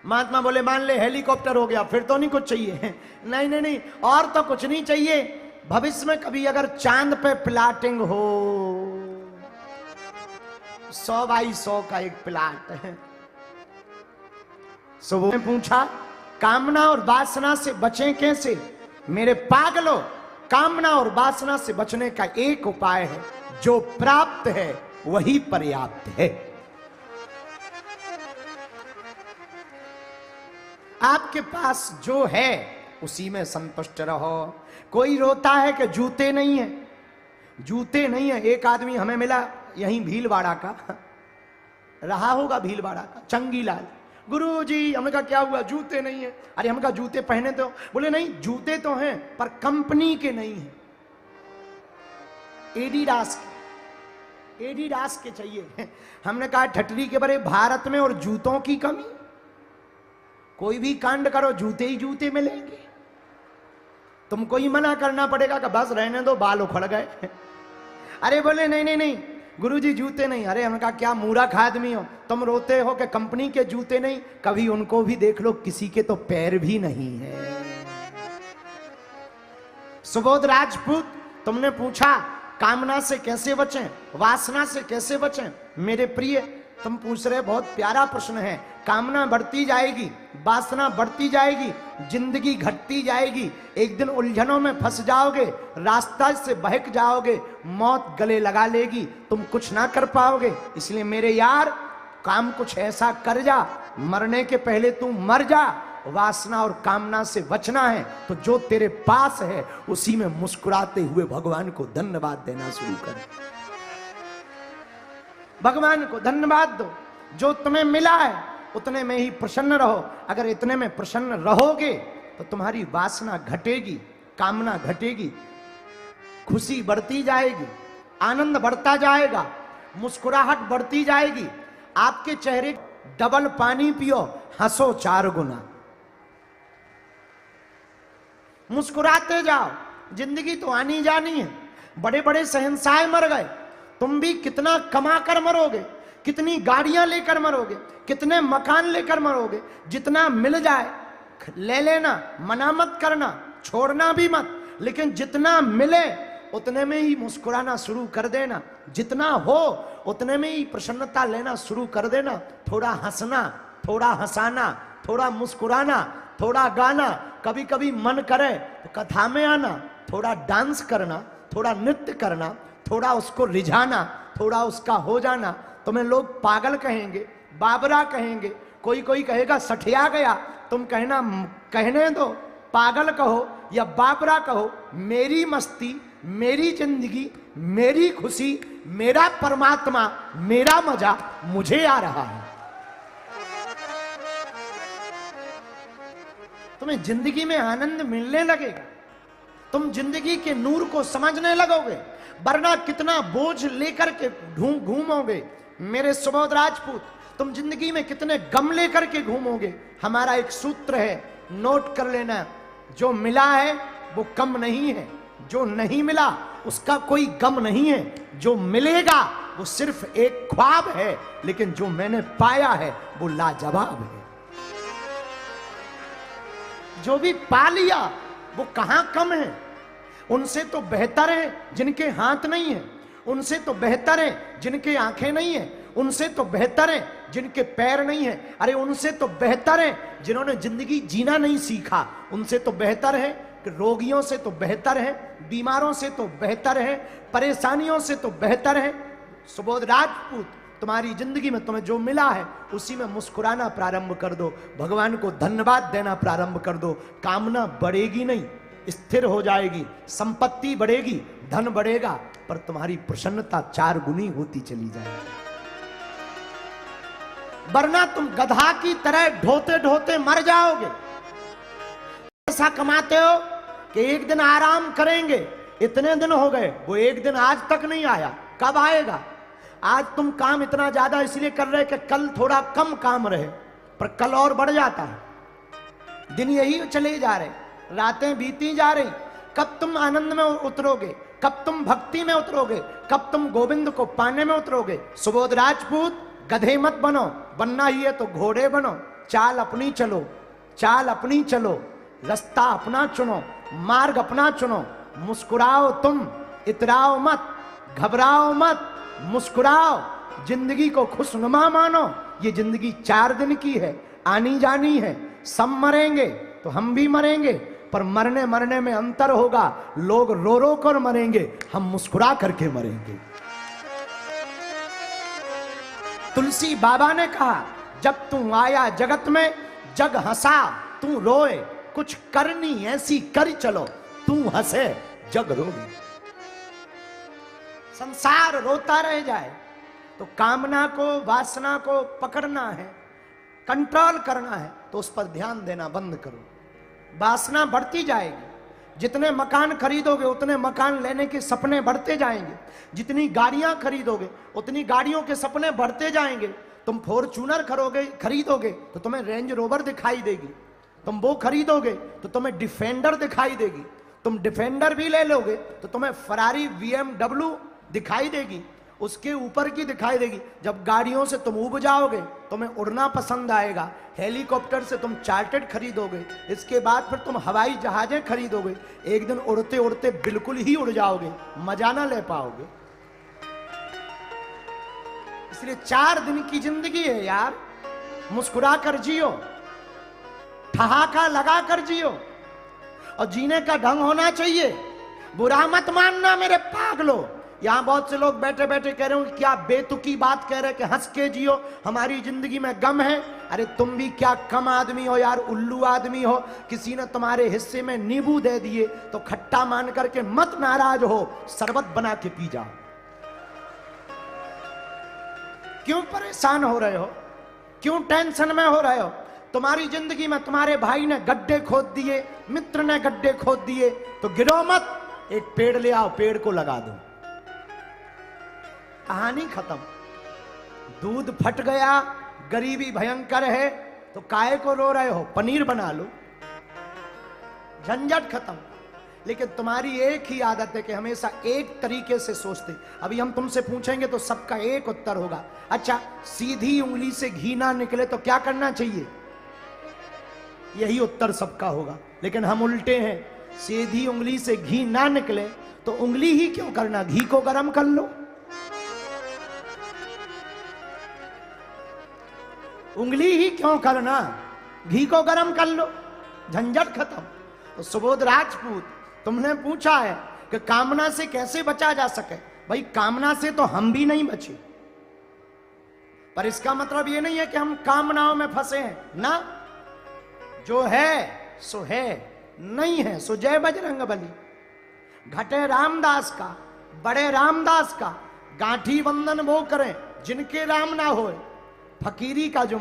महात्मा बोले मान ले हेलीकॉप्टर हो गया, फिर तो नहीं कुछ चाहिए। नहीं नहीं नहीं, और तो कुछ नहीं चाहिए। भविष्य में कभी अगर चांद पे प्लाटिंग हो, 100 बाई 100 का एक प्लाट है। सुबह ने पूछा कामना और वासना से बचें कैसे? मेरे पागलों, कामना और वासना से बचने का एक उपाय है, जो प्राप्त है वही पर्याप्त है। आपके पास जो है उसी में संतुष्ट रहो। कोई रोता है कि जूते नहीं है, जूते नहीं है। एक आदमी हमें मिला यहीं भीलवाड़ा का, रहा होगा भीलवाड़ा का, चंगीलाल। गुरुजी, हमने कहा क्या हुआ? जूते नहीं है। अरे हमने कहा जूते पहने तो? बोले नहीं, जूते तो हैं पर कंपनी के नहीं है, एडिडास के, एडिडास के चाहिए। हमने कहा ठटरी के बड़े भारत में और जूतों की कमी, कोई भी कांड करो जूते ही जूते मिलेंगे। तुमको ही मना करना पड़ेगा कि बस रहने दो, बाल उखड़ गए। अरे बोले नहीं नहीं नहीं गुरुजी जूते नहीं। अरे हमने कहा क्या मूर्ख आदमी हो, तुम रोते हो कि कंपनी के जूते नहीं, कभी उनको भी देख लो, किसी के तो पैर भी नहीं है। सुबोध राजपूत, तुमने पूछा कामना से कैसे बचें, वासना से कैसे बचें? मेरे प्रिय, तुम पूछ रहे, बहुत प्यारा प्रश्न है। कामना बढ़ती जाएगी, वासना बढ़ती जाएगी, जिंदगी घटती जाएगी, एक दिन उलझनों में फंस जाओगे, रास्ता से बहक जाओगे, मौत गले लगा लेगी, तुम कुछ ना कर पाओगे। इसलिए मेरे यार, काम कुछ ऐसा कर जा, मरने के पहले तू मर जा। वासना और कामना से बचना है तो जो तेरे पास है उसी में मुस्कुराते हुए भगवान को धन्यवाद देना शुरू कर। भगवान को धन्यवाद दो, जो तुम्हें मिला है उतने में ही प्रसन्न रहो। अगर इतने में प्रसन्न रहोगे तो तुम्हारी वासना घटेगी, कामना घटेगी, खुशी बढ़ती जाएगी, आनंद बढ़ता जाएगा, मुस्कुराहट बढ़ती जाएगी। आपके चेहरे डबल पानी पियो, हंसो 4 गुना, मुस्कुराते जाओ। जिंदगी तो आनी जानी है। बड़े बड़े शहंशाह मर गए, तुम भी कितना कमा कर मरोगे, कितनी गाड़ियां लेकर मरोगे, कितने मकान लेकर मरोगे। जितना मिल जाए ले लेना, मना मत करना, छोड़ना भी मत, लेकिन जितना मिले उतने में ही मुस्कुराना शुरू कर देना। जितना हो उतने में ही प्रसन्नता लेना शुरू कर देना। थोड़ा हंसना, थोड़ा हंसाना, थोड़ा मुस्कुराना, थोड़ा गाना, कभी कभी मन करे तो कथा में आना, थोड़ा डांस करना, थोड़ा नृत्य करना, थोड़ा उसको रिझाना, थोड़ा उसका हो जाना। तुम्हें लोग पागल कहेंगे, बाबरा कहेंगे, कोई कोई कहेगा सठिया गया, तुम कहना कहने दो, पागल कहो या बाबरा कहो, मेरी मस्ती, मेरी जिंदगी, मेरी खुशी, मेरा परमात्मा, मेरा मजा मुझे आ रहा है। तुम्हें जिंदगी में आनंद मिलने लगेगा, तुम जिंदगी के नूर को समझने लगोगे, वरना कितना बोझ लेकर के घूमोगे। मेरे सुबोध राजपूत, तुम जिंदगी में कितने गम लेकर के घूमोगे। हमारा एक सूत्र है, नोट कर लेना, जो मिला है वो कम नहीं है, जो नहीं मिला उसका कोई गम नहीं है, जो मिलेगा वो सिर्फ एक ख्वाब है, लेकिन जो मैंने पाया है वो लाजवाब है। जो भी पा लिया वो कहां कम है। उनसे तो बेहतर है जिनके हाथ नहीं है, उनसे तो बेहतर है जिनके आंखें नहीं है, उनसे तो बेहतर है जिनके पैर नहीं है। अरे उनसे तो बेहतर है जिन्होंने जिंदगी जीना नहीं सीखा, उनसे तो बेहतर है कि रोगियों से तो बेहतर है, बीमारों से तो बेहतर है, परेशानियों से तो बेहतर है। सुबोध राजपूत, तुम्हारी जिंदगी में तुम्हें जो मिला है उसी में मुस्कुराना प्रारंभ कर दो, भगवान को धन्यवाद देना प्रारंभ कर दो। कामना बढ़ेगी नहीं, स्थिर हो जाएगी, संपत्ति बढ़ेगी, धन बढ़ेगा, पर तुम्हारी प्रसन्नता 4 गुनी होती चली जाएगी। वरना तुम गधा की तरह ढोते ढोते मर जाओगे। ऐसा कमाते हो कि एक दिन आराम करेंगे, इतने दिन हो गए, वो एक दिन आज तक नहीं आया, कब आएगा? आज तुम काम इतना ज्यादा इसलिए कर रहे कि कल थोड़ा कम काम रहे, पर कल और बढ़ जाता है। दिन यही चले जा रहे, रातें बीती जा रही। कब तुम आनंद में उतरोगे, कब तुम भक्ति में उतरोगे, कब तुम गोविंद को पाने में उतरोगे? सुबोध राजपूत, गधे मत बनो, बनना ही है तो घोड़े बनो, चाल अपनी चलो, चाल अपनी चलो, रास्ता अपना चुनो, मार्ग अपना चुनो। मुस्कुराओ तुम, इतराओ मत, घबराओ मत, मुस्कुराओ। जिंदगी को खुशनुमा मानो। ये जिंदगी 4 दिन की है, आनी जानी है। सब मरेंगे तो हम भी मरेंगे, पर मरने मरने में अंतर होगा। लोग रो रो कर मरेंगे, हम मुस्कुरा करके मरेंगे। तुलसी बाबा ने कहा, जब तू आया जगत में, जग हंसा तू रोए। कुछ करनी ऐसी कर चलो, तू हंसे जग रोए। संसार रोता रह जाए तो कामना को, वासना को पकड़ना है, कंट्रोल करना है, तो उस पर ध्यान देना बंद करो। वासना बढ़ती जाएगी। जितने मकान खरीदोगे उतने मकान लेने के सपने बढ़ते जाएंगे। जितनी गाड़ियां खरीदोगे उतनी गाड़ियों के सपने बढ़ते जाएंगे। तुम फॉर्च्यूनर खरीदोगे तो तुम्हें रेंज रोवर दिखाई देगी। तुम वो खरीदोगे तो तुम्हें डिफेंडर दिखाई देगी। तुम डिफेंडर भी ले लोगे तो तुम्हें फरारी BMW दिखाई देगी, उसके ऊपर की दिखाई देगी। जब गाड़ियों से तुम उब जाओगे तुम्हें उड़ना पसंद आएगा। हेलीकॉप्टर से तुम चार्टर्ड खरीदोगे, इसके बाद फिर तुम हवाई जहाजें खरीदोगे। एक दिन उड़ते उड़ते बिल्कुल ही उड़ जाओगे, मजा ना ले पाओगे। इसलिए 4 दिन की जिंदगी है यार, मुस्कुरा कर जियो, ठहाका लगा कर जियो। और जीने का ढंग होना चाहिए। बुरा मत मानना मेरे पागलो। यहां बहुत से लोग बैठे बैठे कह रहे हो क्या बेतुकी बात कह रहे कि हंस के जियो, हमारी जिंदगी में गम है। अरे तुम भी क्या कम आदमी हो यार, उल्लू आदमी हो। किसी ने तुम्हारे हिस्से में नींबू दे दिए तो खट्टा मान करके मत नाराज हो, शरबत बना के पी जाओ। क्यों परेशान हो रहे हो, क्यों टेंशन में हो रहे हो? तुम्हारी जिंदगी में तुम्हारे भाई ने गड्ढे खोद दिए, मित्र ने गड्ढे खोद दिए, तो गिरो मत, एक पेड़ ले आओ, पेड़ को लगा दो, कहानी खत्म। दूध फट गया, गरीबी भयंकर है, तो काहे को रो रहे हो? पनीर बना लो, झंझट खत्म। लेकिन तुम्हारी एक ही आदत है कि हमेशा एक तरीके से सोचते। अभी हम तुमसे पूछेंगे तो सबका एक उत्तर होगा। अच्छा, सीधी उंगली से घी ना निकले तो क्या करना चाहिए? यही उत्तर सबका होगा। लेकिन हम उल्टे हैं, सीधी उंगली से घी ना निकले तो उंगली ही क्यों करना, घी को गर्म कर लो। उंगली ही क्यों करना, घी को गर्म कर लो, झंझट खत्म। तो सुबोध राजपूत, तुमने पूछा है कि कामना से कैसे बचा जा सके। भाई कामना से तो हम भी नहीं बचे, पर इसका मतलब ये नहीं है कि हम कामनाओं में फंसे हैं ना। जो है सो है, नहीं है सो जय बजरंगबली। घटे रामदास का, बड़े रामदास का, गांठी बंधन वो करें जिनके राम ना होए। फकीरी का जो